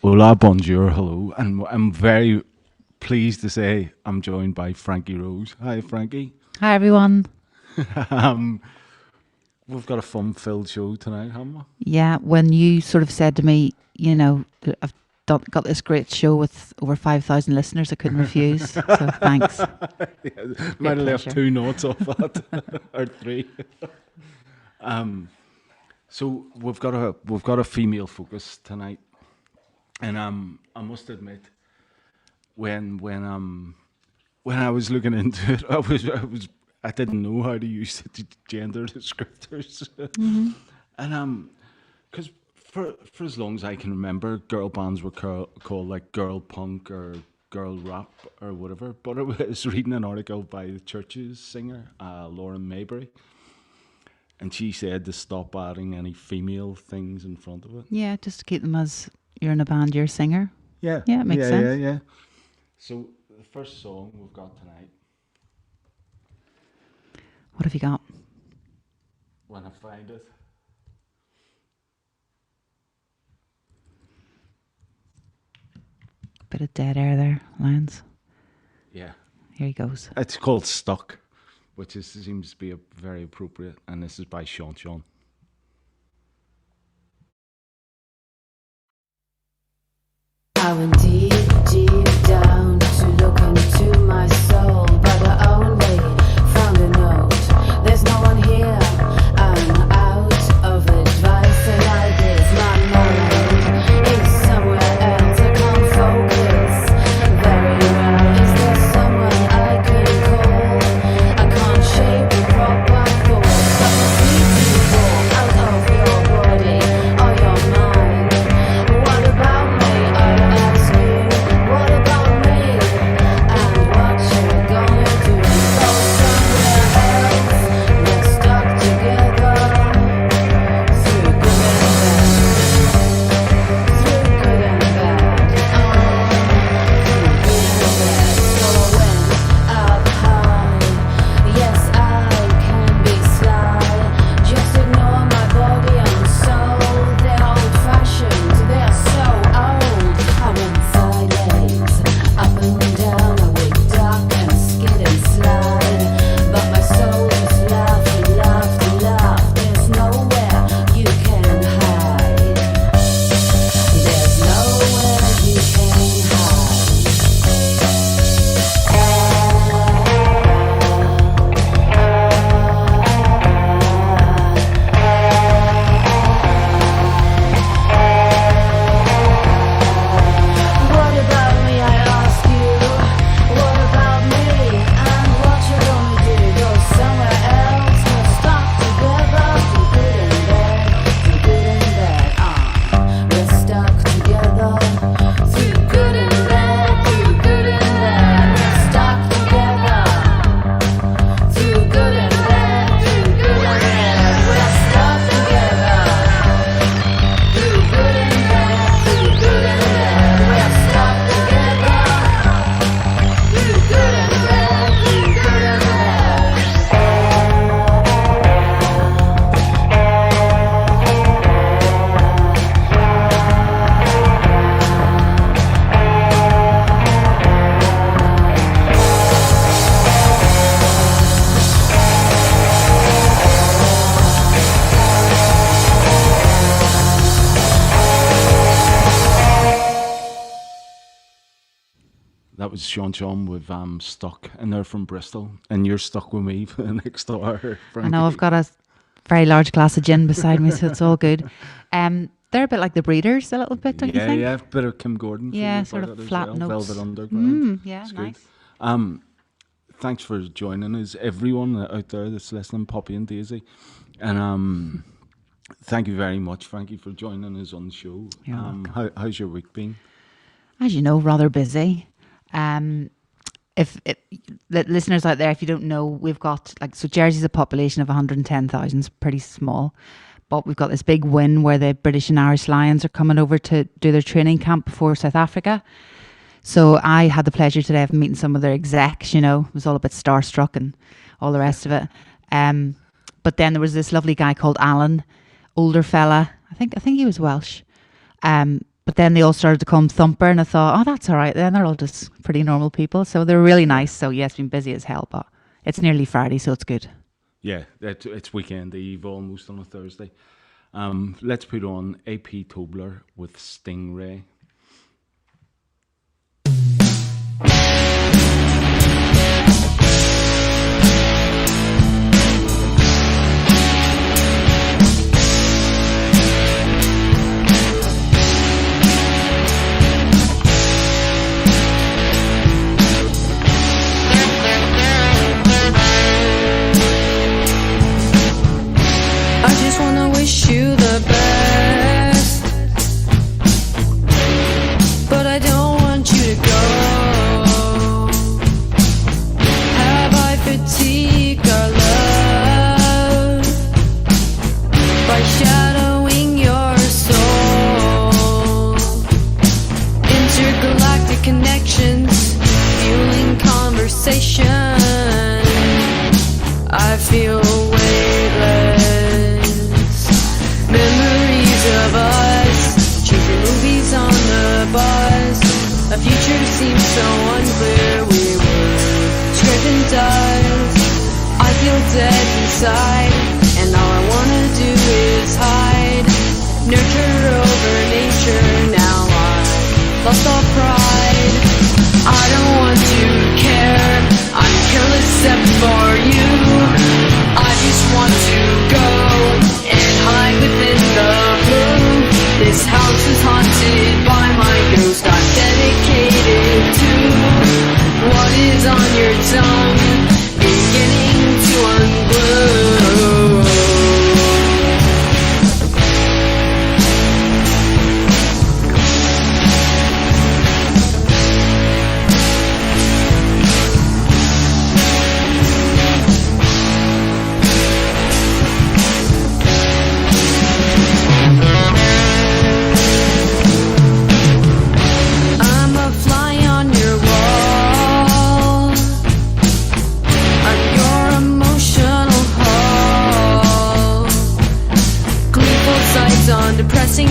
Hola, bonjour, hello, and I'm very pleased to say I'm joined by Frankie Rose. Hi, Frankie. Hi, everyone. We've got a fun-filled show tonight, haven't we? Yeah, when you sort of said to me, you know, that I've got this great show with over 5,000 listeners, I couldn't refuse. So thanks. Yeah, might have left 2 notes off that, or 3. So we've got a female focus tonight, and I must admit, when I was looking into it, I didn't know how to use the gender descriptors, and because for as long as I can remember, girl bands were called like girl punk or girl rap or whatever. But I was reading an article by the Church's singer, Lauren Maybury, and she said to stop adding any female things in front of it. Yeah, just to keep them as you're in a band, you're a singer. Yeah, Yeah, it makes sense. Yeah. So the first song we've got tonight. What have you got? When I find it. Bit of dead air there, Lions. Yeah. Here he goes. It's called Stuck, which seems to be very appropriate, and this is by Shank. I went deep, deep down to look into my soul, but I only found a note. There's no one here, I'm out of advice and ideas. My mind is somewhere else, I can't focus very well. Is there someone I can call? I can't shape a proper thought. I need to walk out of your body or your mind. What about me? I ask you, what about me? And what you're gonna was Sean with Stuck, and they're from Bristol, and you're stuck with me for the next hour. I know I've got a very large glass of gin beside me, so it's all good. They're a bit like the Breeders, a little bit, don't you think? Yeah, a bit of Kim Gordon. Yeah, sort of flat notes. Velvet Underground. Yeah, it's nice. Good. Thanks for joining us, everyone out there that's listening, Poppy and Daisy. And thank you very much, Frankie, for joining us on the show. How's your week been? As you know, rather busy. If the listeners out there, if you don't know, we've got Jersey's a population of 110,000, it's pretty small. But we've got this big win where the British and Irish Lions are coming over to do their training camp before South Africa. So I had the pleasure today of meeting some of their execs, it was all a bit starstruck and all the rest of it. But then there was this lovely guy called Alan, older fella. I think he was Welsh. But then they all started to call him Thumper, and I thought, oh, that's all right then. They're all just pretty normal people. So they're really nice. So yeah, it's been busy as hell, but it's nearly Friday, so it's good. Yeah, it's weekend eve almost on a Thursday. Let's put on AP Tobler with Stingray. Wish you the best, but I don't want you to go. Have I fatigued our love by shadowing your soul? Intergalactic connections, fueling conversation. I feel weightless. Memories of us, chasing movies on the bus. A future seems so unclear. We were scraping dust. I feel dead inside, and all I wanna do is hide. Nurture over nature. Now I've lost all pride. I don't want to care. I'm careless except for you. I just want to go and hide within the blue. This house is haunted by my ghost. I'm dedicated to what is on your tongue, beginning to unglue.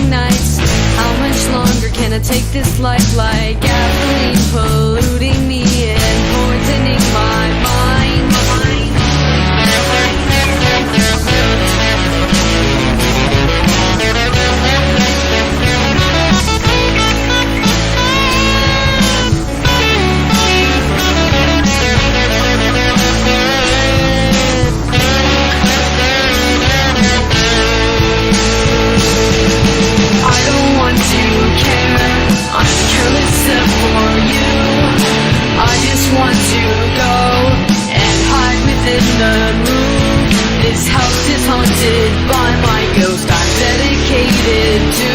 Nights. How much longer can I take this life like gasoline polluting me and poisoning my mind? Want to go and hide within the moon. This house is haunted by my ghost. I'm dedicated to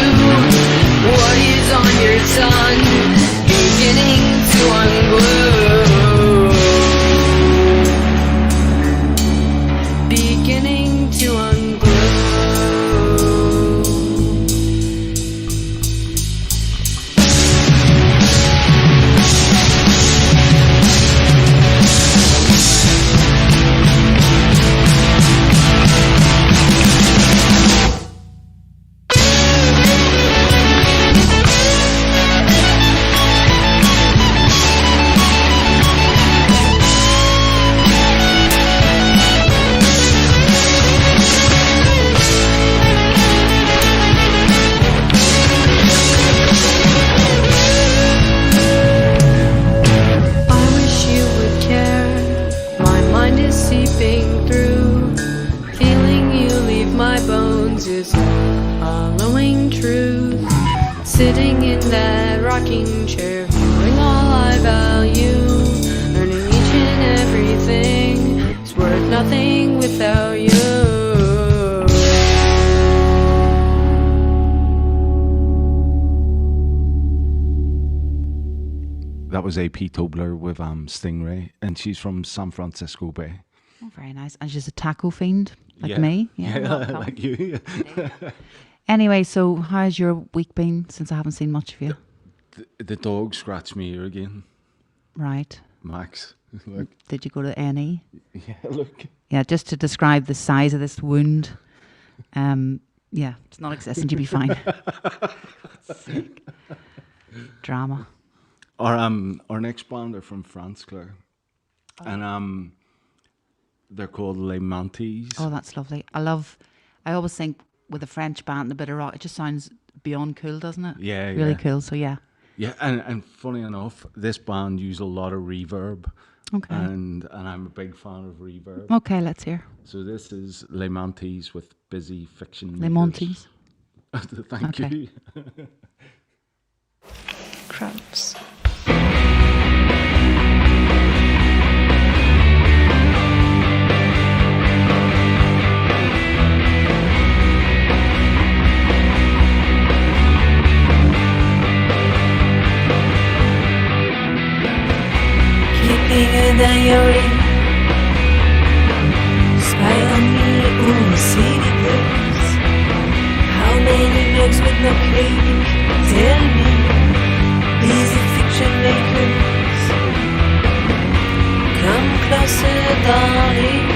what is on your tongue, beginning to unglue. Beginning to unglue. rocking chair, knowing all I value, learning each and everything is worth nothing without you. That was AP Tobler with Stingray, and she's from San Francisco Bay. Oh, very nice. And she's a taco fiend, like me. Yeah, welcome. like you. Anyway, so how's your week been since I haven't seen much of you? The dog scratched me ear again. Right. Max. Look. Did you go to NE? Yeah, look. Yeah, just to describe the size of this wound. Yeah, it's not existent. You'll be fine. Sick. Drama. Our next band are from France, Claire. And they're called Les Mantis. Oh, that's lovely. I always think with a French band and a bit of rock, it just sounds beyond cool, doesn't it? Yeah, really yeah. cool. So yeah. Yeah, and funny enough, this band use a lot of reverb. Okay. And I'm a big fan of reverb. Okay, let's hear. So this is Les Mantis with Busy Fiction Les Makers. Monties. Thank Okay. you. Cramps. Keeping a diary, spy on me, ooh, city girls. How many blogs with no click? Tell me, busy fiction makers. Come closer, darling,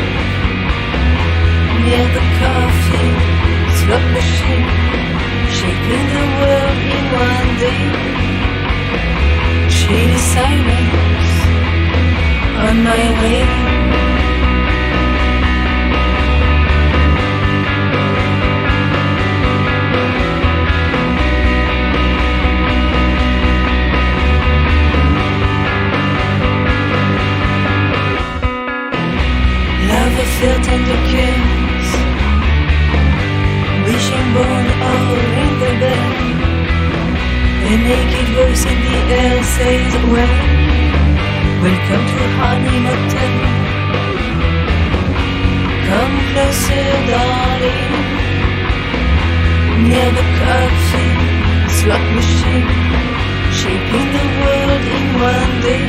near the coffee slot machine, shaping the world in one day. Shady silence on my way. Love felt tender kiss, wishing born all ring the bell. A naked voice in the air says, welcome to Honey Motel. Come closer, darling, near the coffee slot machine, shaping the world in one day.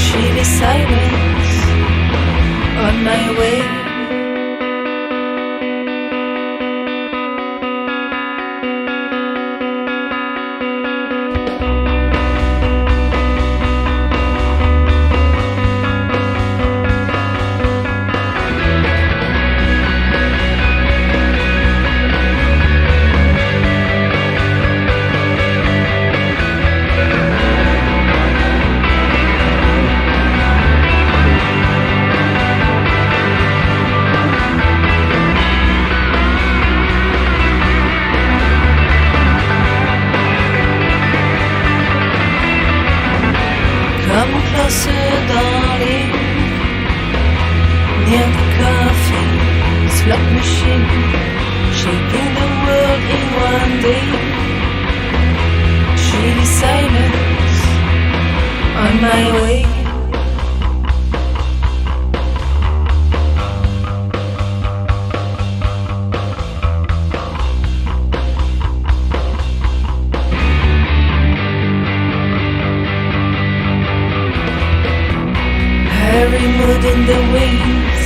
Chilly silence on my way. Come closer, darling, near the coffee slot machine, shaping the world in one day. Chilly silence on my way. Every mood in the wings,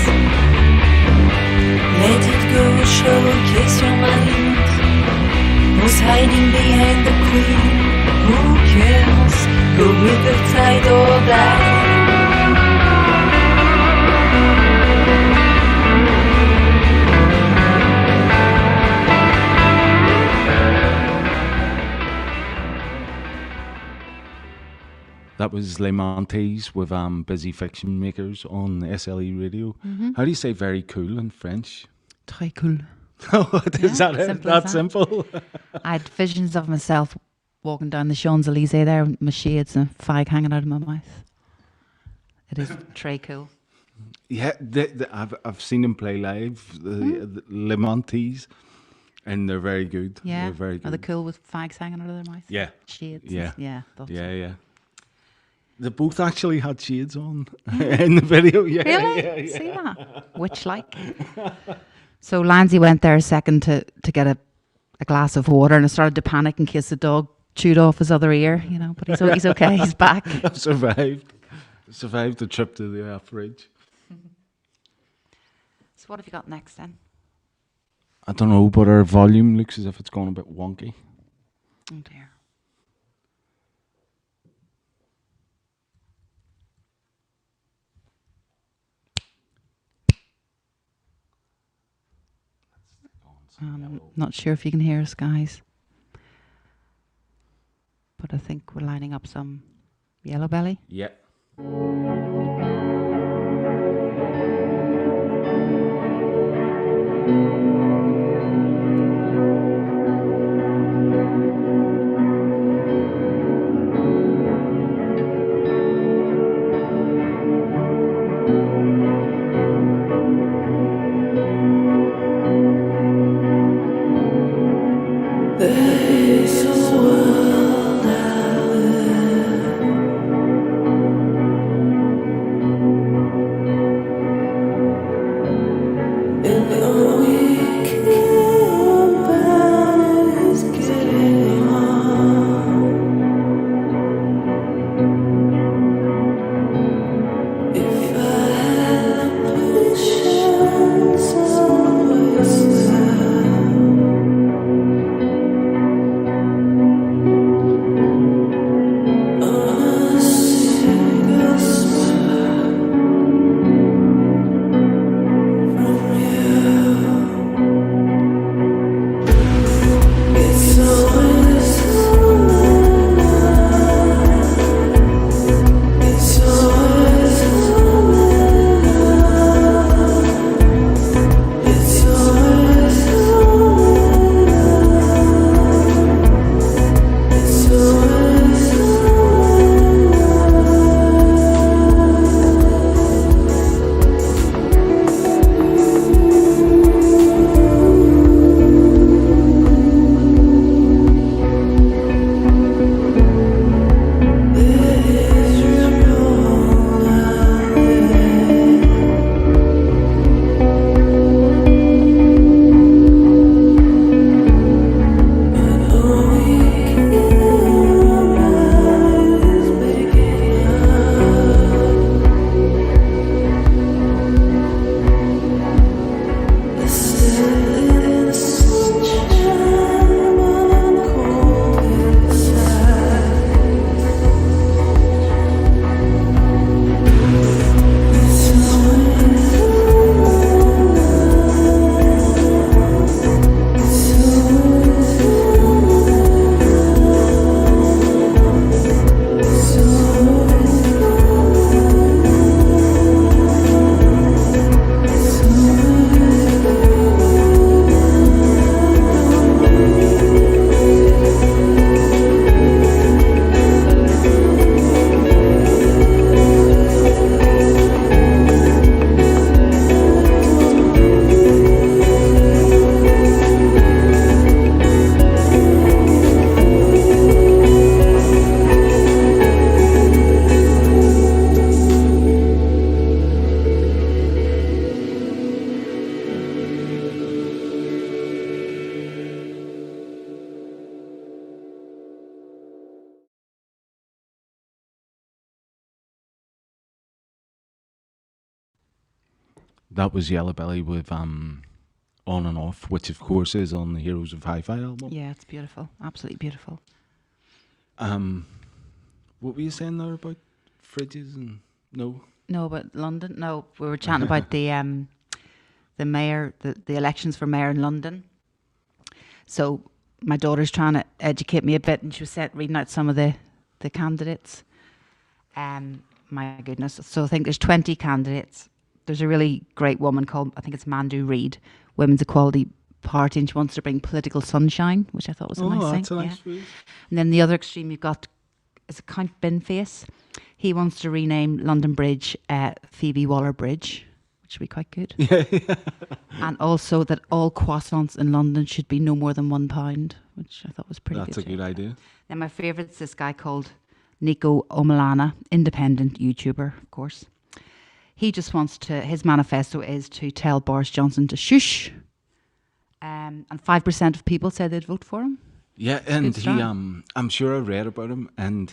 let it go, showcase your mind. Who's hiding behind the queen? Who cares? Go with the tide or die. That was Les Mantis with Busy Fiction Makers on SLE Radio. How do you say very cool in French? Très cool. Oh, is Yeah, that it? simple as That that. simple? I had visions of myself walking down the Champs-Elysees there with my shades and a fag hanging out of my mouth. It is très cool. Yeah, I've seen them play live, the Les Mantis, And they're very good. Yeah. They're very Are they good. cool with fags hanging out of their mouth? Yeah. Shades. Yeah. Yeah. Thought so. Yeah. They both actually had shades on in the video. Yeah. Really? Yeah. See that? Witch-like. So Lanzi went there a second to get a glass of water, and I started to panic in case the dog chewed off his other ear, you know. But he's okay. He's back. I've survived. Survived the trip to the fridge. So what have you got next then? I don't know, but our volume looks as if it's gone a bit wonky. Oh dear. Not sure if you can hear us, guys. But I think we're lining up some yellow belly. Yeah. That was Yellow Belly with On and Off, which of course is on the Heroes of Hi-Fi album. Yeah, it's beautiful. Absolutely beautiful. What were you saying there about fridges and no? No, but London. No, we were chatting about the mayor, the elections for mayor in London. So my daughter's trying to educate me a bit, and she was reading out some of the candidates. My goodness. So I think there's 20 candidates. There's a really great woman called, I think it's Mandu Reid, Women's Equality Party, and she wants to bring political sunshine, which I thought was a nice thing. That's a nice phrase. And then the other extreme, you've got, is it Count Binface? He wants to rename London Bridge Phoebe Waller Bridge, should be quite good. And also that all croissants in London should be no more than £1, which I thought was pretty good. That's a good idea. Then my favourite's this guy called Nico Omalana, independent YouTuber, of course. He just wants to, his manifesto is to tell Boris Johnson to shush. And 5% of people said they'd vote for him. Yeah, and he, I'm sure I read about him, and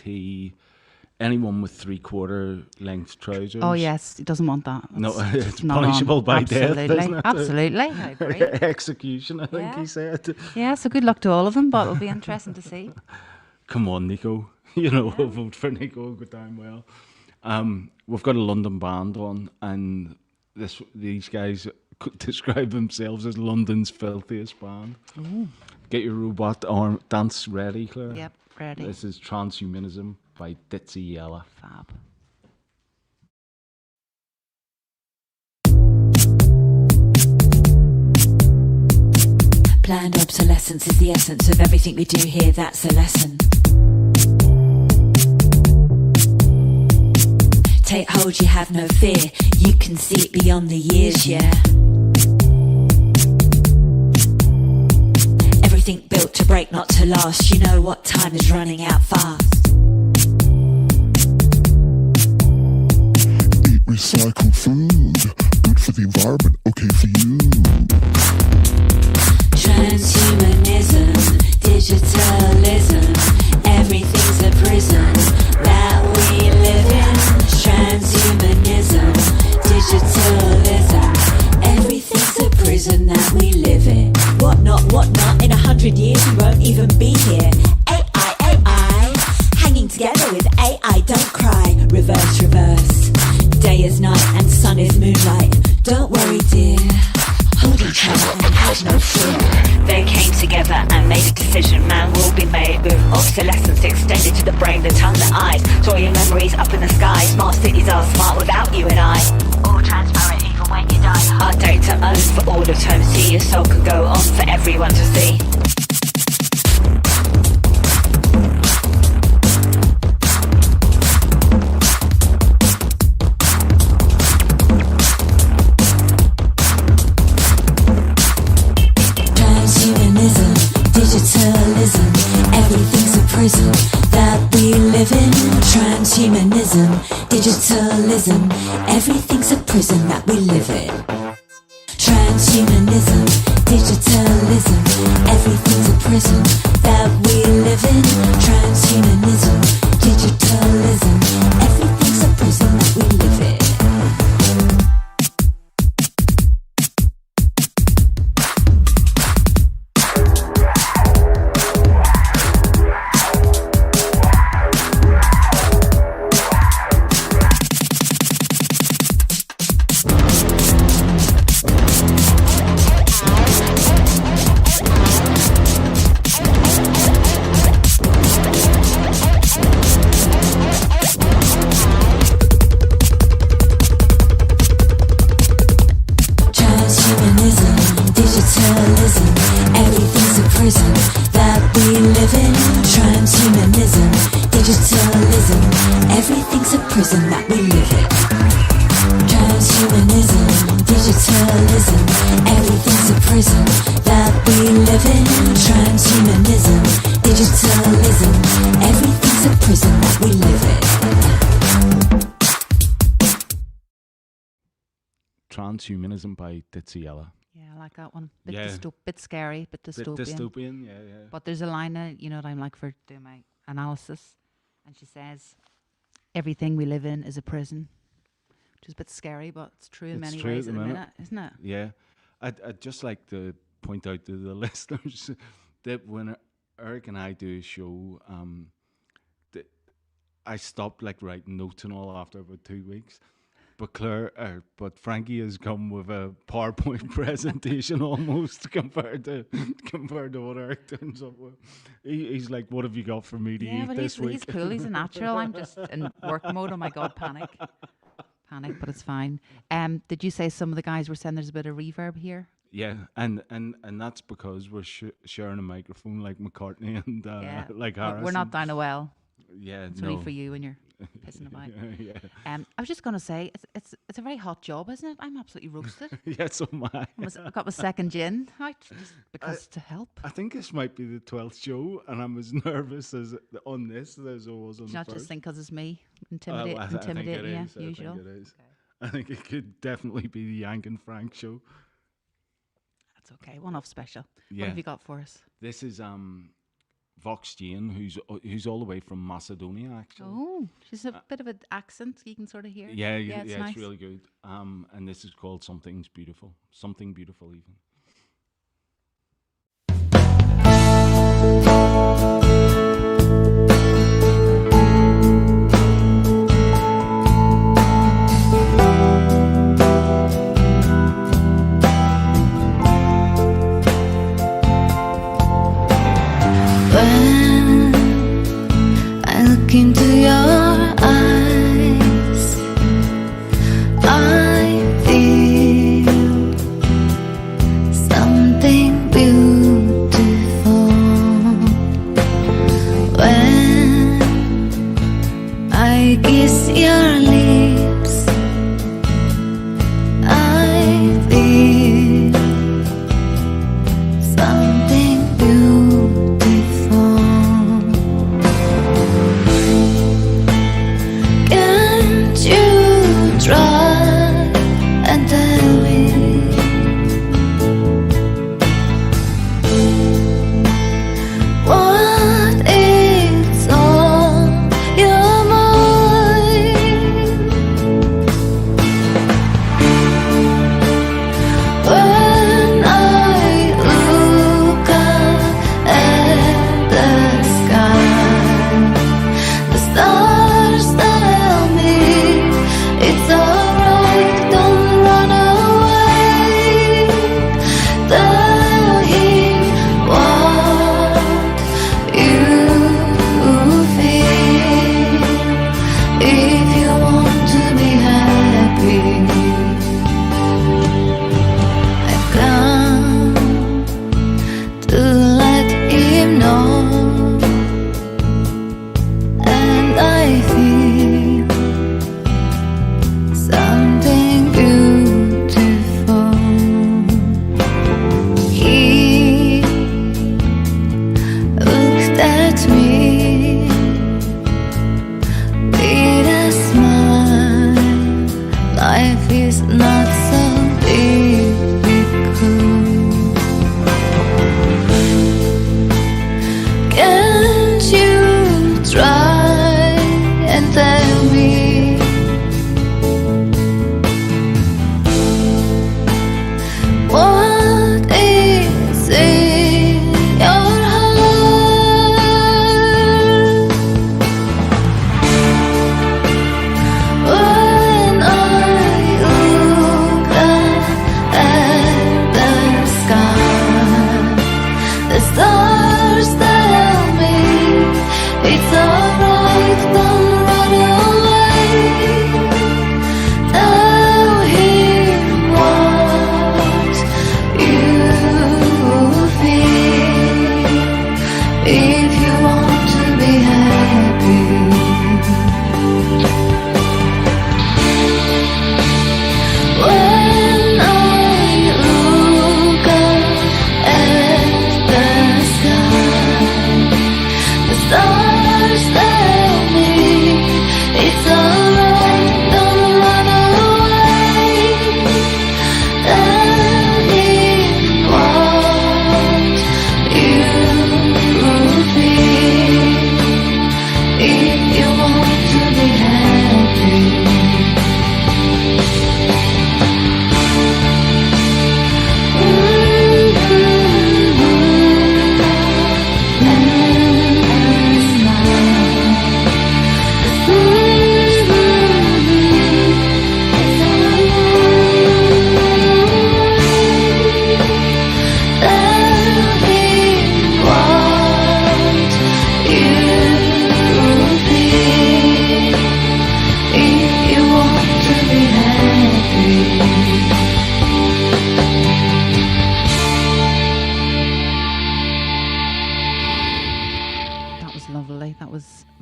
anyone with 3/4 length trousers. Oh yes, he doesn't want that. No, That's it's not punishable on. by death, isn't it? Absolutely, I agree. Execution, I think he said. Yeah, so good luck to all of them, but it'll be interesting to see. Come on, Nico. We'll vote for Nico, good time well. We've got a London band on, and these guys could describe themselves as London's filthiest band. Ooh. Get your robot arm dance ready, Claire. Yep, ready. This is Transhumanism by Ditzy Yella. Fab. Planned obsolescence is the essence of everything we do here, that's a lesson. Take hold, you have no fear, you can see it beyond the years, yeah. Everything built to break, not to last, you know what time is running out fast. Eat recycled food, good for the environment, okay for you. Transhumanism, digitalism, everything's a prison that we live in. Transhumanism, digitalism, everything's a prison that we live in. What not, in 100 years we won't even be here. AI, hanging together with AI, don't cry. Reverse, reverse, day is night and sun is moonlight. Don't worry dear, hold each other and have no fear. They came together and made a decision. Man will be made with obsolescence extended to the brain, the tongue, the eyes. Store your memories up in the sky. Smart cities are smart without you and I. All transparent even when you die. Our data owned for all of time. See, your soul can go on for everyone to see. Digitalism, everything's a prison that we live in. Transhumanism, digitalism, everything's a prison that we live in. Transhumanism, digitalism, everything's a prison that we live in. Transhumanism, digitalism, everything's a prison that we live in. Transhumanism by Ditzy Yella. Yeah, I like that one. Bit scary, bit dystopian. Bit dystopian, yeah. But there's a line, that I'm like for doing my analysis, and she says, everything we live in is a prison, which is a bit scary, but it's true in many ways at the minute, isn't it? Yeah. I'd just like to point out to the listeners that when Eric and I do a show, that I stopped writing notes and all after about 2 weeks. But Frankie has come with a PowerPoint presentation almost compared to what Eric turns up with. He's like, "What have you got for me to eat this week?" He's cool. He's a natural. I'm just in work mode. Oh my god, panic, but it's fine. Did you say some of the guys were saying there's a bit of reverb here? Yeah, and that's because we're sharing a microphone like McCartney and like Harrison. We're not down a well. Yeah, It's no. only for you when you're pissing about. Yeah. I was just going to say, it's a very hot job, isn't it? I'm absolutely roasted. Yeah, so am I. I got my second gin out just because to help. I think this might be the 12th show, and I'm as nervous on this as I was on Do you the not first. just think because it's me I think intimidating it you, is. usual? I think it is. I think it could definitely be the Yank and Frank show. That's okay. One off special. Yeah. What have you got for us? This is Vox Jane, who's all the way from Macedonia, actually. Oh, she's a bit of an accent you can sort of hear. Yeah, it's nice. it's really good. And this is called Something Beautiful even. When I look into your eyes, I feel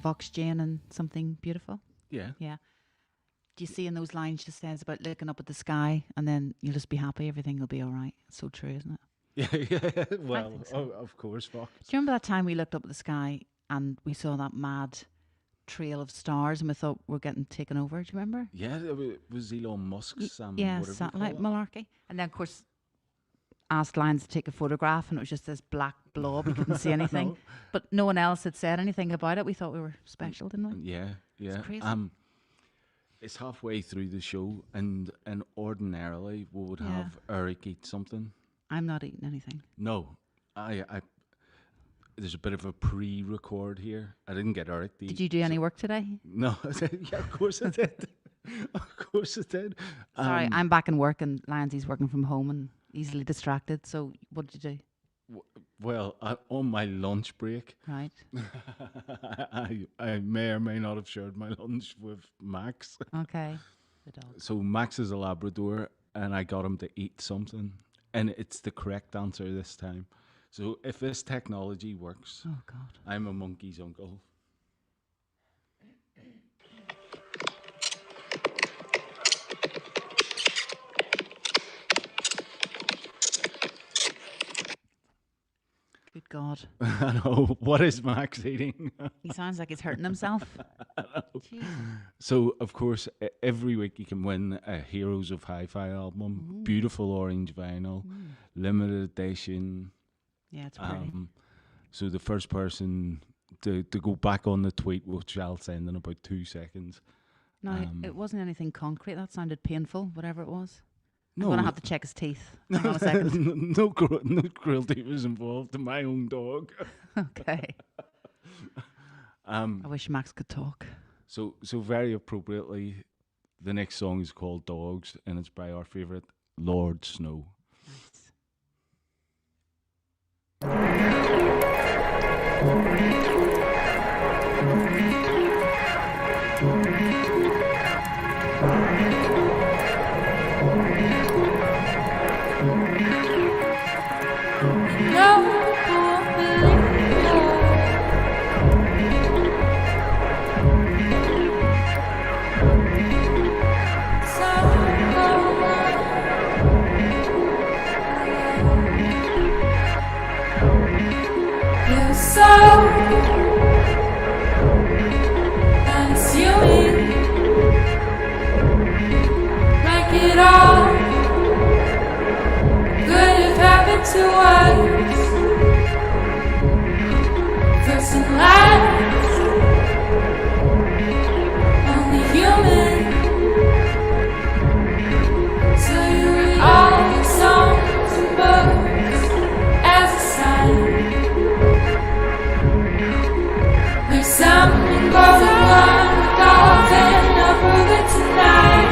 Fox Jane and Something Beautiful? Yeah. Yeah. Do you see in those lines she says about looking up at the sky and then you'll just be happy, everything will be all right? It's so true, isn't it? Yeah. Well, think so. of course, Fox. Do you remember that time we looked up at the sky and we saw that mad trail of stars and we thought we're getting taken over? Do you remember? Yeah, it was Elon Musk's Yeah, whatever you satellite call it. malarkey. And then, of course, asked Lions to take a photograph and it was just this black blob. You couldn't see anything. No. But no one else had said anything about it. We thought we were special, didn't we? Yeah. crazy. It's halfway through the show, and ordinarily we would Yeah. have Eric eat something. I'm not eating anything. No, I there's a bit of a pre-record here. I didn't get Eric to eat. Did you do any work today? No, yeah, of course I did. Of course I did. Sorry, I'm back in work and Lindsay's working from home and easily distracted. So what did you do? Well, on my lunch break, Right. I may or may not have shared my lunch with Max. Okay. The dog. So Max is a Labrador, and I got him to eat something, and it's the correct answer this time. So if this technology works, Oh, God. I'm a monkey's uncle. Good God. I know. What is Max eating? He sounds like he's hurting himself. Jeez. So, of course, every week you can win a Heroes of Hi-Fi album, beautiful orange vinyl, limited edition. Yeah, it's pretty. So the first person to go back on the tweet, which I'll send in about 2 seconds. No, it wasn't anything concrete. That sounded painful, whatever it was. I'm No, going to have to check his teeth. Hang on a second. no cruelty was involved in my own dog. Okay. I wish Max could talk. So very appropriately, the next song is called Dogs, and it's by our favourite Lord Snow. Nice. To us, first and last, only human. So you read all the songs and books as a sign. There's something going on with all in our brother tonight.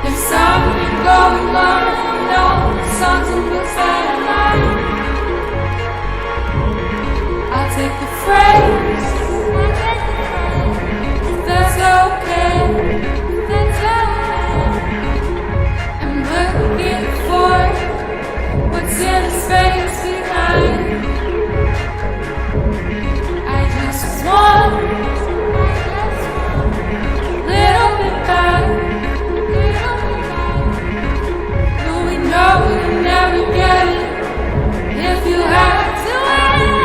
There's something going on. Songs and books that I like. I'll take the phrase. That's okay. That's okay. I'm looking for what's in the space behind. I just want a little bit back. No, you never get it if you have to wait.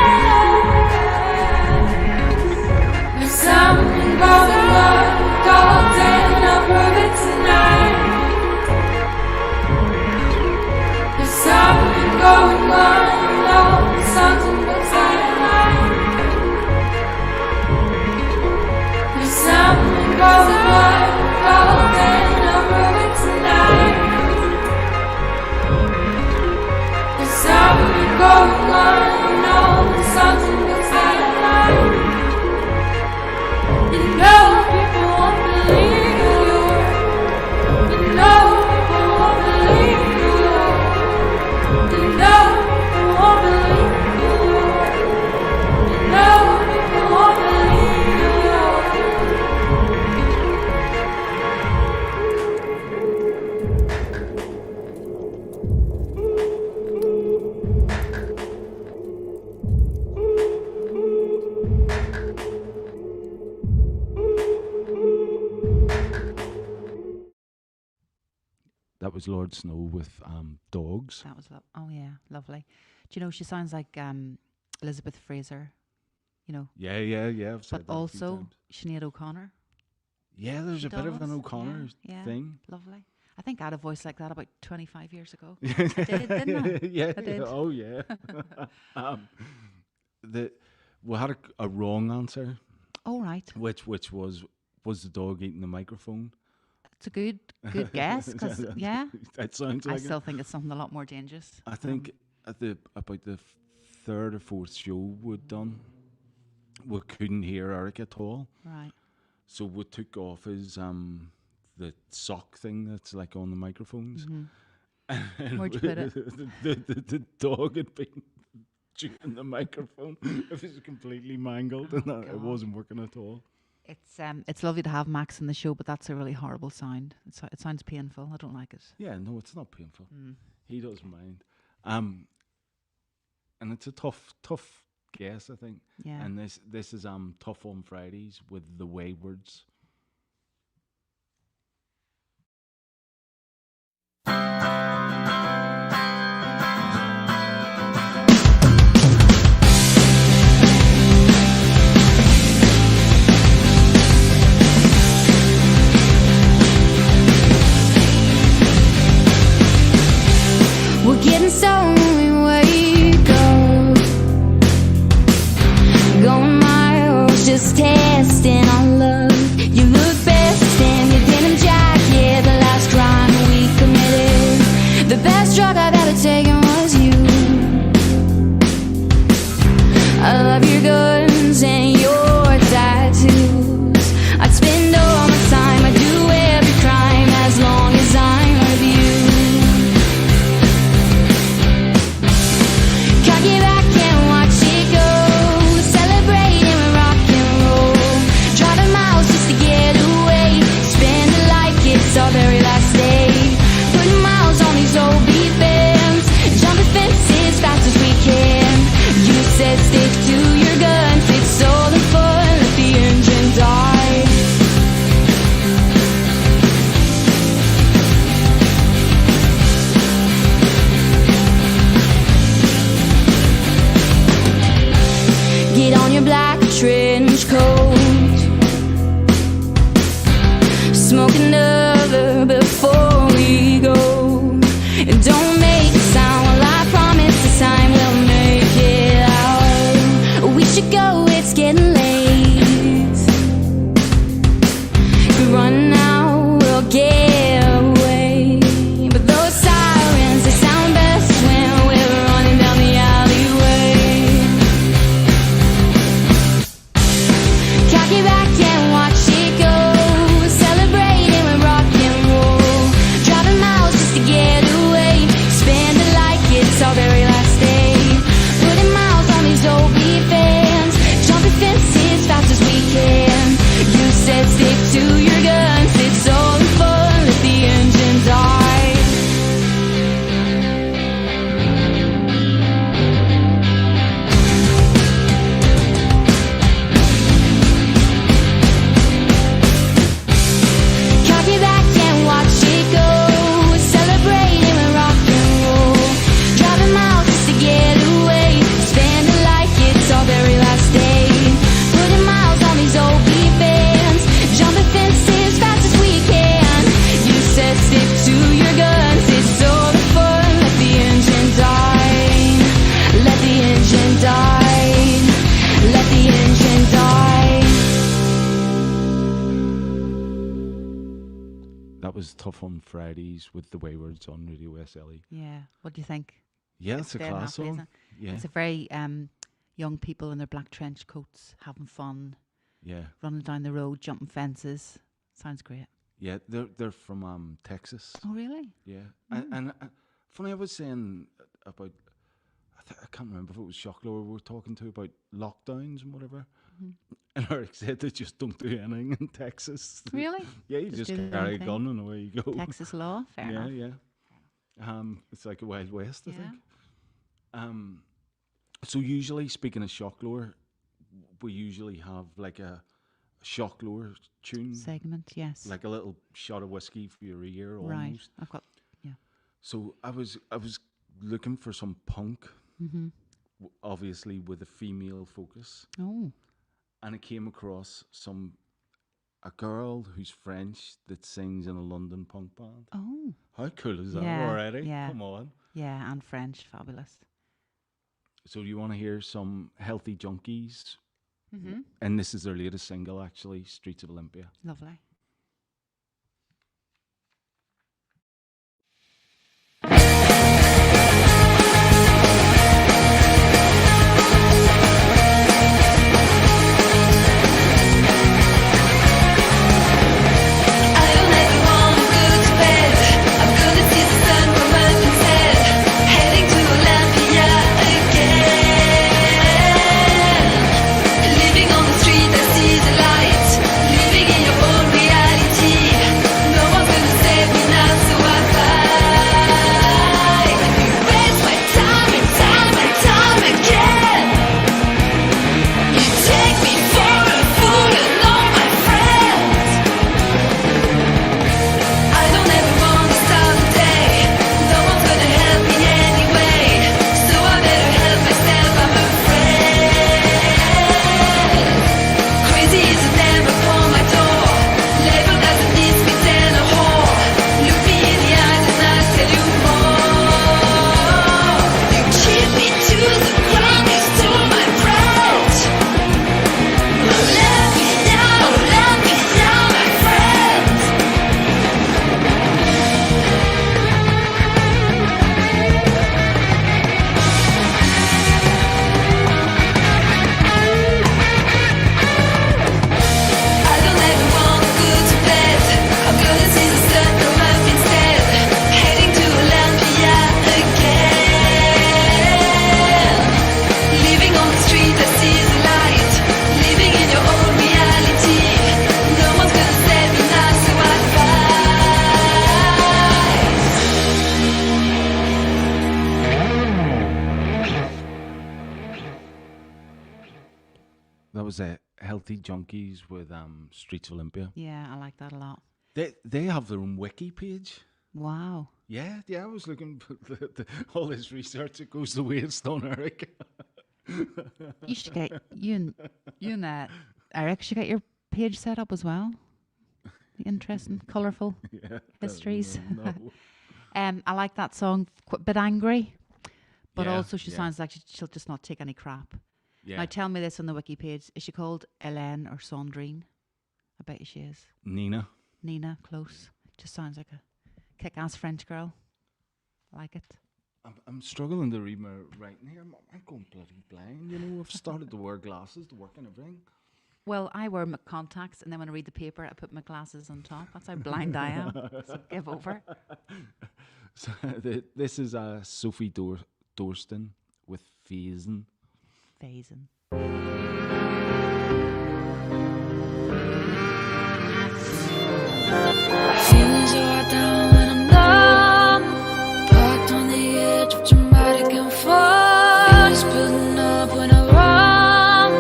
That was Lord Snow with dogs. That was oh yeah, lovely. Do you know she sounds like Elizabeth Fraser? You know, Yeah. I've said but that a few also times. Sinead O'Connor. Yeah, there's She a bit of an does, O'Connor yeah, thing. lovely. I think I had a voice like that about 25 years ago. I did, didn't I? Yeah. I did. Oh yeah. We had a wrong answer, Oh right, which was the dog eating the microphone. it's a good guess because yeah, It sounds I like still it. think it's something a lot more dangerous. I think at about the third or fourth show we'd done, we couldn't hear Eric at all. Right. So we took off his the sock thing that's like on the microphones. And Where'd you put it? the dog had been chewing the microphone. It was completely mangled, and it God. wasn't working at all. It's lovely to have Max in the show, but that's a really horrible sound. It sounds painful. I don't like it. Yeah, no, it's not painful. He doesn't mind. And it's a tough guess, I think. Yeah. And this is Tough on Fridays with the Waywards. We're getting stoned when we wake up, going miles, just testing our love. You look best in your denim jacket, the last crime we committed. The best drug I've ever taken was you. I love your guns and your tattoos. I'd spend all my time, I'd do every crime as long as I'm with you. Get back and watch it go, celebrating with rock and roll, driving miles just to get away, spend it like it's our very last day, putting miles on these old beat bands, jumping fences fast as we can. You said stick to your guns, it's all the fun, let the engine die. Get on your black trench coat, smoke another before we go. And don't make a sound, well I promise this time we'll make it out. We should go, it's getting late. If we run now, we'll get away. But those sirens, they sound best when we're running down the alleyway. Get back and watch it go, celebrating with rock and roll, driving miles just to get away, spend it like it's our very last day, putting miles on these old beat fans, jumping fences fast as we can. You said stick to your guns, it's all in fun, let the engine die. Get back and watch it go, celebrating with rock and roll, driving miles just to get away, spend it like it's our very last day, putting miles on these old beat bands, jumping fences fast as we can. You said stick to your guns, it's all the fun, let the engine die, let the engine die, let the engine die. That was Tough on Fridays with the Waywards on Radio SLE. Yeah. What do you think? Yeah, it's a Dead class happy, isn't song. it? Yeah, It's a very young people in their black trench coats, having fun, yeah, running down the road, jumping fences. Sounds great. yeah. They're from Texas. Oh really? Yeah, and funny, I was saying about I can't remember if it was Shocklower we were talking to about lockdowns and whatever. And Eric said they just don't do anything in Texas. Really? Yeah, you Just just do their carry a own thing. gun and away you go. Texas law, fair yeah, enough. yeah. It's like a Wild West, I Yeah. think. So usually, speaking of Shocklower, we usually have like a Shocklower tune, Segment, yes. like a little shot of whiskey for your ear, right. almost. I've got So I was looking for some punk, obviously with a female focus, Oh, and I came across a girl who's French that sings in a London punk band. oh, How cool is that Yeah, already? yeah. Come on. yeah, and French, fabulous. So do you want to hear some Healthy Junkies? Mm-hmm. And this is their latest single, actually, Streets of Olympia. Lovely. I don't ever wanna go to bed. I'm gonna see the sun come up instead. Heading to Olympia again. Living on the street that sees the light. Living in your own reality. No one's gonna save me now, so I fight. You waste my time and time and time again. You take me for a fool and all my friends. I don't ever want to start the day. No one's gonna help me anyway. So I better help myself, I'm afraid. Crazy is a name upon my door. Label doesn't need me than a whore. Look me in the eyes and I'll tell you more. You keep me to the ground, you stole my breath. Olympia, Olympia, my friend. I don't ever wanna go to bed. I'm gonna see the sun come up instead. Heading to Olympia again. Living on the street that sees the light. Living in your own reality. No one's gonna save me now, so I fight. That was Healthy Junkies with Streets of Olympia. Yeah, I like that a lot. They have their own wiki page. Wow. Yeah, I was looking for all this research. It goes the waste on Eric. You should get you and Eric should get your page set up as well. Interesting, colourful Yeah, histories. no. I like that song. A bit angry, but Yeah, also she yeah. sounds like she'll just not take any crap. Yeah, Now tell me this on the wiki page: is she called Hélène or Sandrine? I bet you she is. Nina. Nina, close. Just sounds like a kick-ass French girl. I like it. I'm struggling to read my writing here. I'm going bloody blind. You know, I've started to wear glasses to work and everything. Well, I wear my contacts, and then when I read the paper, I put my glasses on top. That's how blind I am. So give over. So this is Sophie Dorston with Phasing. Phasing. Feeling so hard down when I'm numb. Parked on the edge of dramatic and fun. Feelings building up when I run.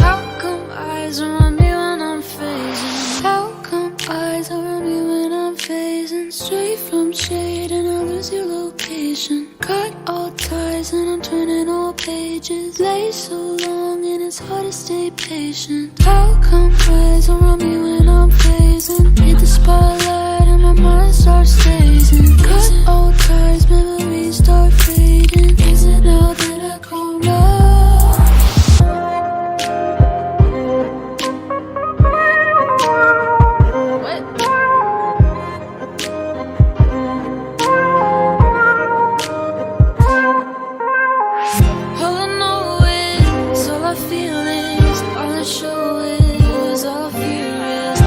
How come eyes are on me when I'm phasing? How come eyes are on me when I'm phasing? Straight from shade and I lose your location. Cut all ties and I'm turning all pages. Lay so long and it's hard to stay patient. How come eyes are on me when I'm phasing? Hit the spotlight and my mind starts staging. Cut all ties, memories start fading. Is it now that I grown up? What? All I know is, all I feel is, all I show is, all I fear is.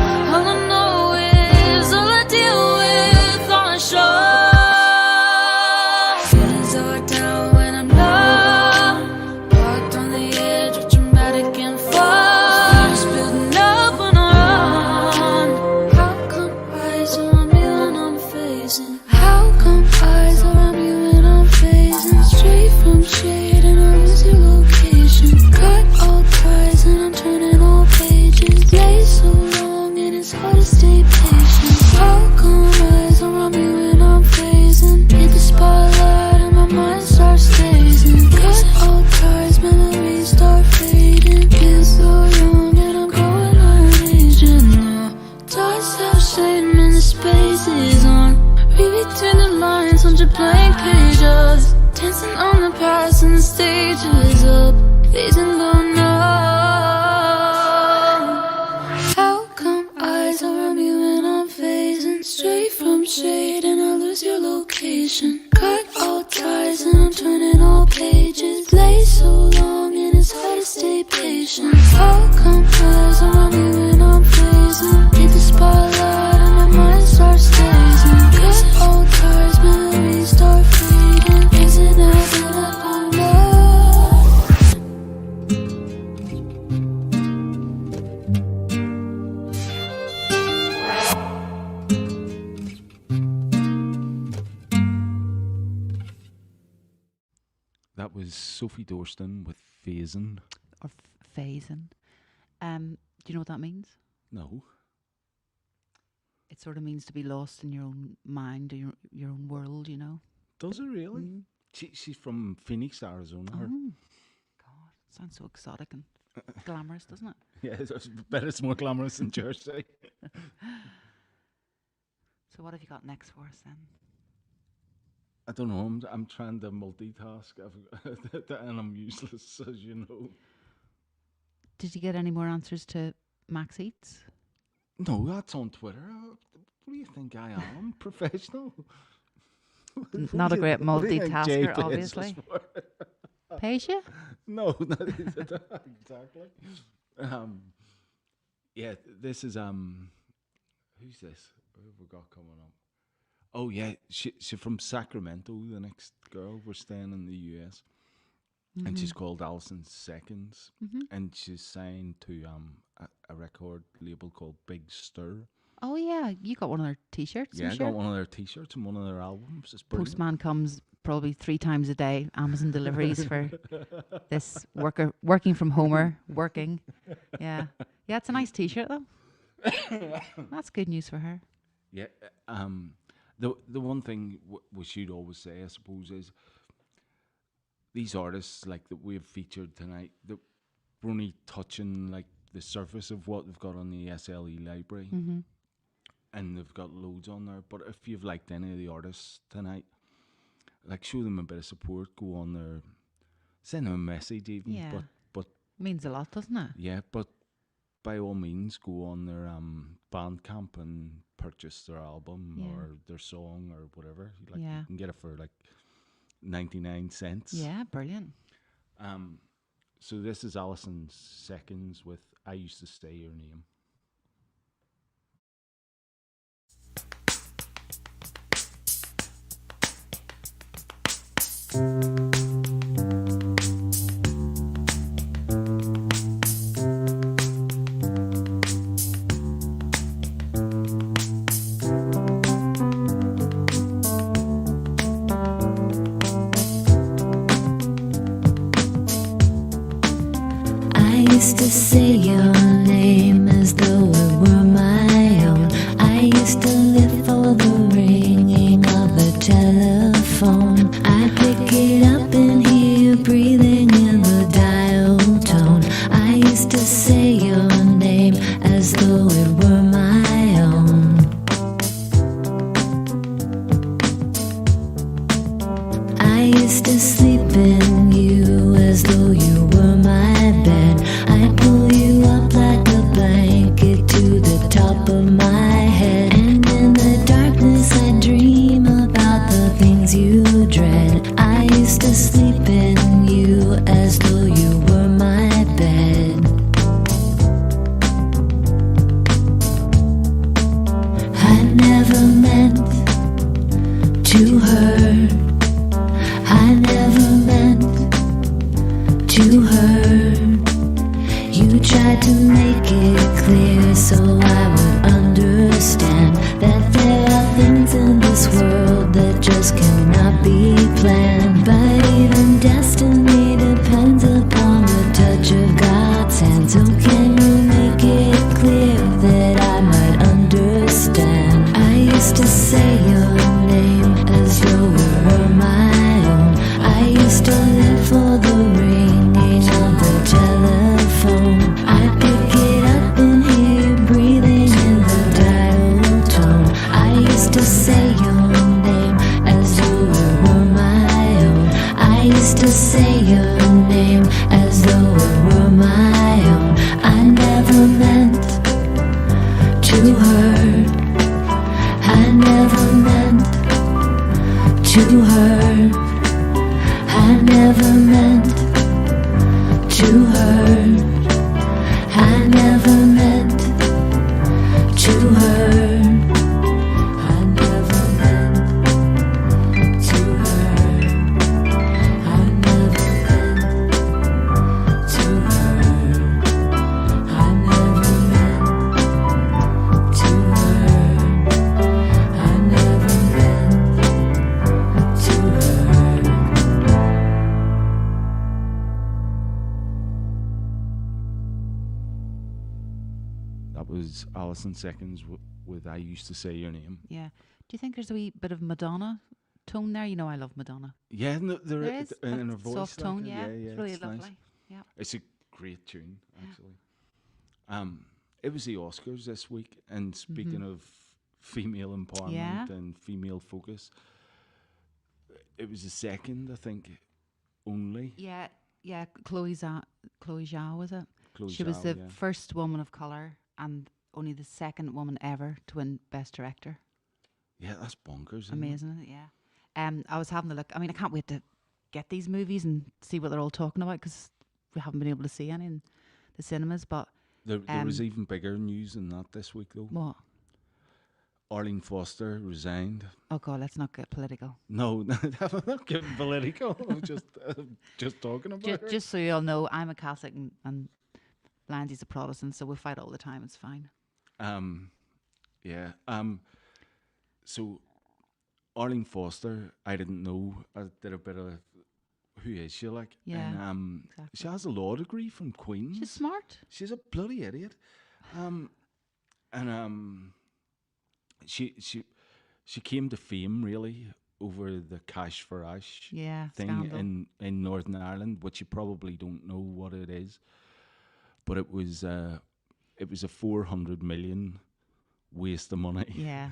between the lines, 100 blank pages, dancing on the past and the stages up, phasing low now. How come eyes around me when I'm phasing straight from shade and I lose your location? Cut all ties and I'm turning all pages. Play so long and it's hard to stay patient. How come eyes around me when I'm phasing? Hit the spotlight and my mind starts stazing. Cut all ties, memories start fading. Isn't that up on love? That was Sophie Dorston with Phasing. Or phasing. Do you know what that means? No. It sort of means to be lost in your own mind or your own world, you know. Does it really? She's from Phoenix, Arizona. her. Oh, God, sounds so exotic and glamorous, doesn't it? Yeah, I bet it's more glamorous than Jersey. So what have you got next for us then? I don't know. I'm trying to multitask, and I'm useless, as you know. Did you get any more answers to Max Eats? No, that's on Twitter. What do you think I am? Professional? Not a great What do you think Jay multitasker, pays us obviously. for? Pays you? No, not exactly. Yeah, this is who's this? Who have we got coming up? Oh yeah, she's from Sacramento. The next girl, we're staying in the US, and she's called Alison Seconds, and she's signed to a record label called Big Stir. Oh yeah, you got one of their T-shirts. Yeah, I'm I sure. got one of their T-shirts and one of their albums. It's brilliant. Postman comes probably 3 times a day. Amazon deliveries for this working from homer working. Yeah, it's a nice T-shirt though. That's good news for her. Yeah. The one thing we should always say, I suppose, is these artists like that we've featured tonight, that we're only touching like the surface of what they've got on the SLE library, and they've got loads on there. But if you've liked any of the artists tonight, like show them a bit of support. Go on there, send them a message even. Yeah. But Means a lot, doesn't it? yeah, but by all means, go on their Bandcamp and purchase their album or their song or whatever. Like you can get it for like 99 cents. Yeah, brilliant. So this is Alison Seconds with I Used to Say Your Name. I used to say your name as though it were my own. I used to live for the ringing of the telephone. I pick it up and hear you breathing in the dial tone. I used to say your name as though it were my own. I used to sleep in you as though you were my bed. I'd pull you up like a blanket to the top of my head. And in the darkness I'd dream about the things you dread. I used to sleep in you as though you were my bed. I never meant to hurt. I never meant to hurt. You tried to make it clear so I would understand that there are things in this world that just cannot be planned. But even destiny depends upon the touch of God's hand. So can you make it clear that I might understand? I used to say your name as though it were my own. I used to live for the ringing of the telephone. I pick it up and hear you breathing in the dial tone. I used to say your name never meant to hurt. I never meant to hurt. I never meant to hurt. I never meant to hurt. I never meant to hurt. I never meant to hurt. I never meant to hurt. That was Alison Seconds with I Used to Say Your Name. Yeah. Do you think there's a wee bit of Madonna tone there? You know I love Madonna. Yeah, no, There is. in her that voice. soft tone, like, yeah. It's really it's lovely. nice. Yeah. It's a great tune, actually. It was the Oscars this week, and speaking of female empowerment Yeah. and female focus, it was the second, I think, only. Yeah, yeah. Chloe Zhao, was it? Chloe She was Zhao, the yeah. first woman of color and only the second woman ever to win Best Director. Yeah, that's bonkers. Isn't Amazing, isn't it? Yeah. I was having a look. I mean, I can't wait to get these movies and see what they're all talking about because we haven't been able to see any in the cinemas. But There was even bigger news than that this week, though. what? Arlene Foster resigned. Oh God, let's not get political. No, I'm not getting political. I'm just talking about her. Just so you all know, I'm a Catholic and Landy's a Protestant, so we fight all the time. It's fine. Yeah. So Arlene Foster, I didn't know. I did a bit of who is she like? Yeah, And exactly. she has a law degree from Queen's. She's smart. She's a bloody idiot. She came to fame really over the Cash for Ash Yeah, thing scandal. in Northern Ireland, which you probably don't know what it is. But it was a 400 million waste of money. Yeah.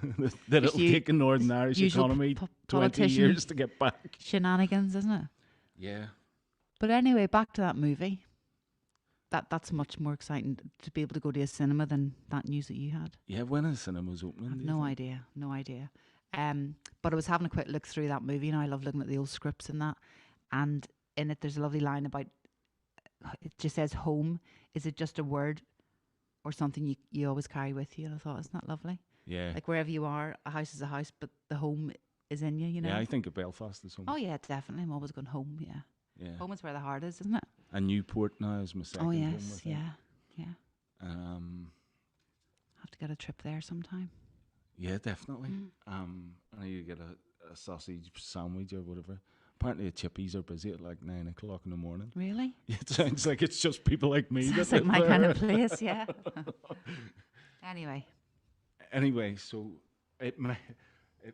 that it'll You- take a Northern Irish usual economy 20 politician years to get back. Shenanigans, isn't it? Yeah. But anyway, back to that movie. That's much more exciting to be able to go to a cinema than that news that you had. Yeah, when are cinemas opening? I've do you no think? idea, no idea. But I was having a quick look through that movie. You know, I love looking at the old scripts and that. And in it, there's a lovely line about, it just says home. Is it just a word or something you always carry with you? And I thought, isn't that lovely? Yeah. Like wherever you are, a house is a house, but the home is in you, you know? Yeah, I think of Belfast as home. Oh yeah, definitely. I'm always going home, yeah. Yeah. Home is where the heart is, isn't it? And Newport now is my second Oh home. I yes, think. yeah. Have to get a trip there sometime. Yeah, definitely. I know you get a sausage sandwich or whatever. Apparently, the chippies are busy at like 9 o'clock in the morning. Really? It sounds like it's just people like me. Sounds that like my live kind there. of place, yeah. Anyway, so it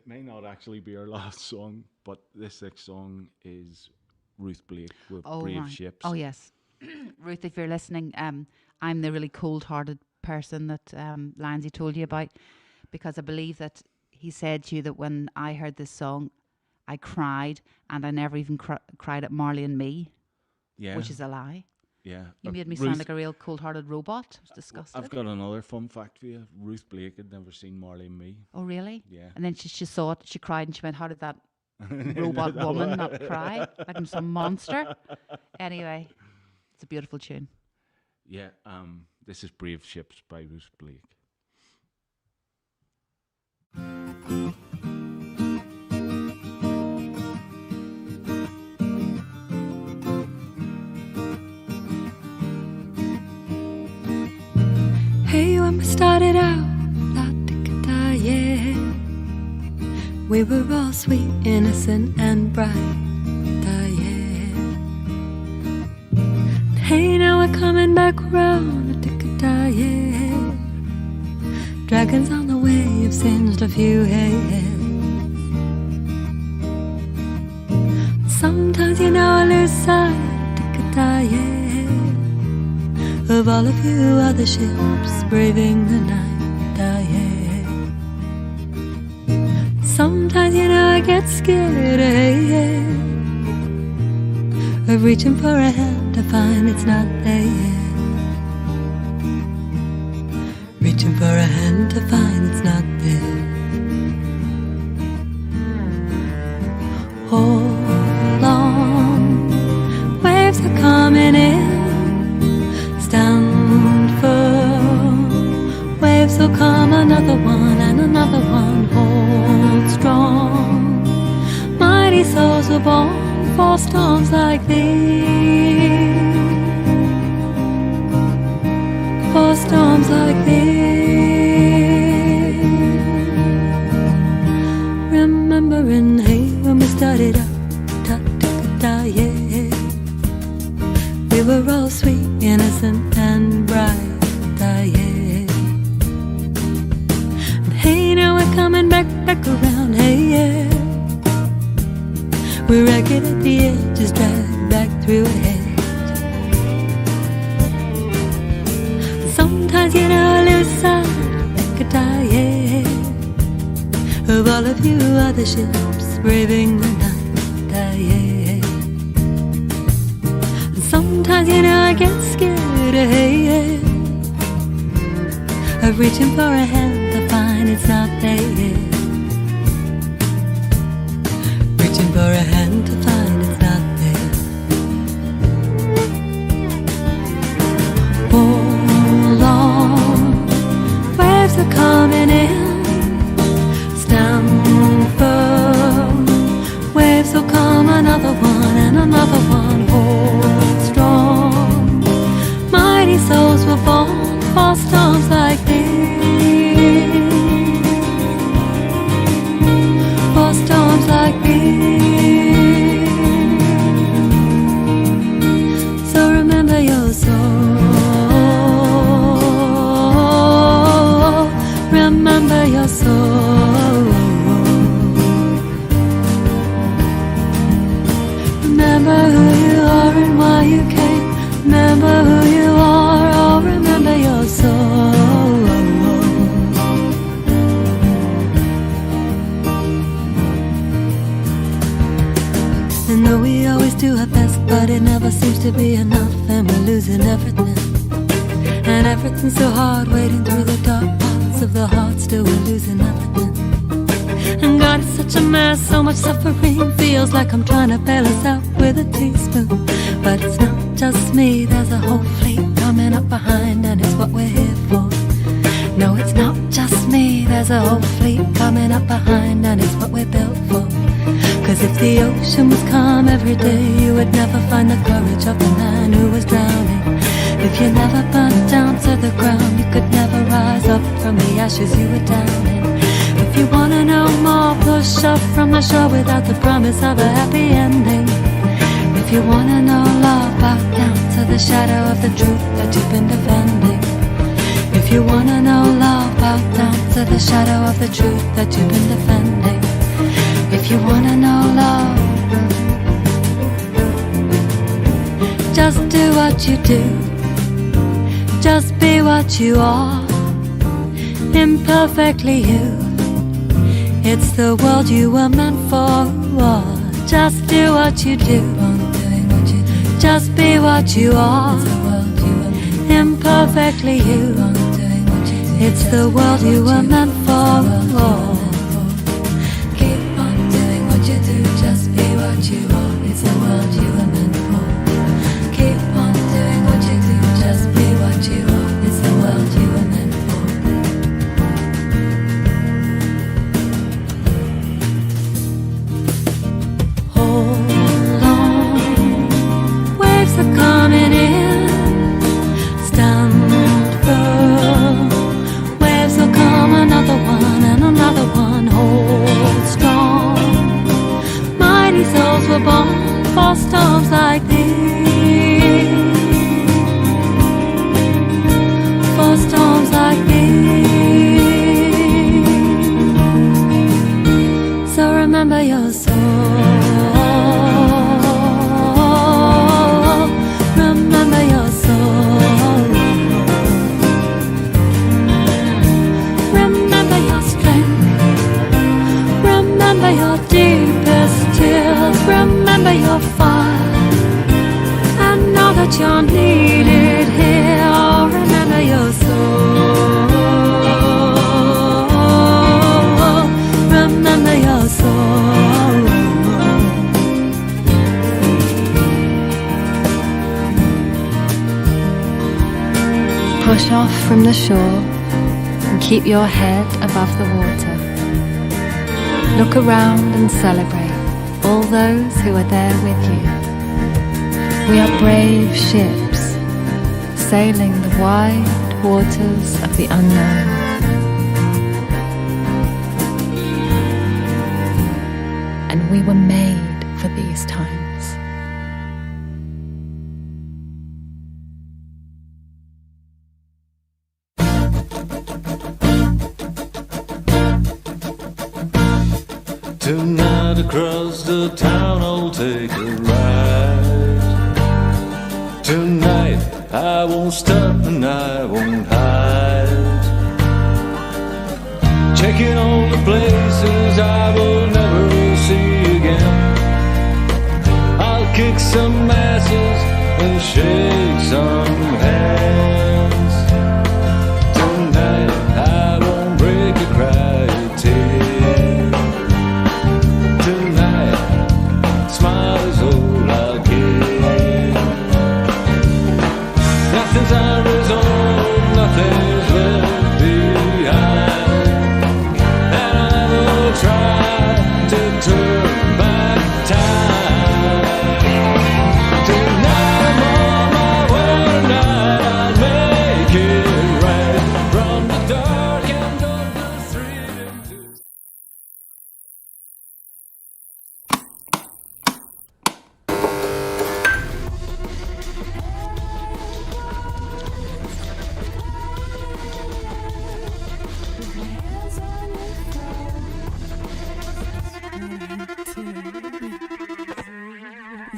may not actually be our last song, but this next song is Ruth Blake with Brave right. Ships. Oh yes. Ruth, if you're listening, I'm the really cold-hearted person that Landsy told you about, because I believe that he said to you that when I heard this song, I cried, and I never even cried at Marley and Me, Yeah, which is a lie. yeah. You made me Ruth- sound like a real cold-hearted robot. I was disgusted. I've got another fun fact for you. Ruth Blake had never seen Marley and Me. Oh really? Yeah. And then she saw it, she cried, and she went, "How did that robot woman not cry like I'm some monster?" Anyway, it's a beautiful tune. Yeah, this is Brave Ships by Ruth Blake. Hey, when we started out, la-da-da, yeah, we were all sweet, innocent, and bright, yeah. Hey, now we're coming back round, la-da-da, yeah. Dragons on the way have singed a few heads. Sometimes, you know, I lose sight, la-da-da, yeah, of all of you other ships braving the night, yeah. Sometimes, you know, I get scared, yeah, of reaching for a hand to find it's not there. Reaching for a hand to find it's not there. strong. Mighty souls were born for storms like these. For storms like these. Remembering, hey, when we started out, ta-ta-ta, yeah. We were all sweet, innocent, and bright, yeah. And hey, now we're coming back around, hey, yeah. We're ragged at the edges, dragged back through a hedge. Sometimes, you know, I lose sight, yeah, of all of you other ships braving the night, yeah. And sometimes, you know, I get scared, yeah, of reaching for a hand to find it's not there. Reaching for a hand to find it's not there. Hold on, waves are coming in. Stand firm, waves will come, another one and another one. Hold strong, mighty souls were born for storms like these. For storms like these. So remember your soul. Remember your soul. Remember who you are and why you came. Remember who you are, oh, remember your soul. And though we always do our best, but it never seems to be enough, and we're losing everything. And everything's so hard, wading through the dark parts of the heart, still we're losing everything. And God, it's such a mess, so much suffering, feels like I'm trying to bail us out with a teaspoon. But it's not just me, there's a whole fleet coming up behind, and it's what we're here for. No, it's not just me, there's a whole fleet coming up behind, and it's what we're built for. Cause if the ocean was calm every day, you would never find the courage of the man who was drowning. If you never burnt down to the ground, you could never rise up from the ashes you were down in. If you wanna know more, push up from the shore without the promise of a happy ending. If you wanna know love, bow down to the shadow of the truth that you've been defending. If you wanna know love, bow down to the shadow of the truth that you've been defending. If you wanna know love, just do what you do. Just be what you are, imperfectly you. It's the world you were meant for. Just do what you do. Just be what you are, imperfectly you. It's the world you were meant for. Keep on doing what you do. Just be what you are. It's the world you were meant for. Keep on doing what you do. Just be what you are. It's the world you were meant for. Hold on, waves are coming in. Stand firm, waves will come, another one and another one. Hold strong, mighty souls were born for storms like these. For storms like these. So remember your soul. Remember your soul. Remember your strength. Remember your deepest tears. Remember your fire. And know that you're needed here. Oh, remember your soul. Remember your soul. Push off from the shore and keep your head above the water. Look around and celebrate all those who are there with you. We are brave ships, sailing the wide waters of the unknown. And we were made for these times. Tonight across the town I'll take a ride. Tonight I won't stop and I won't hide. Checking all the places I will never see again. I'll kick some asses and shake some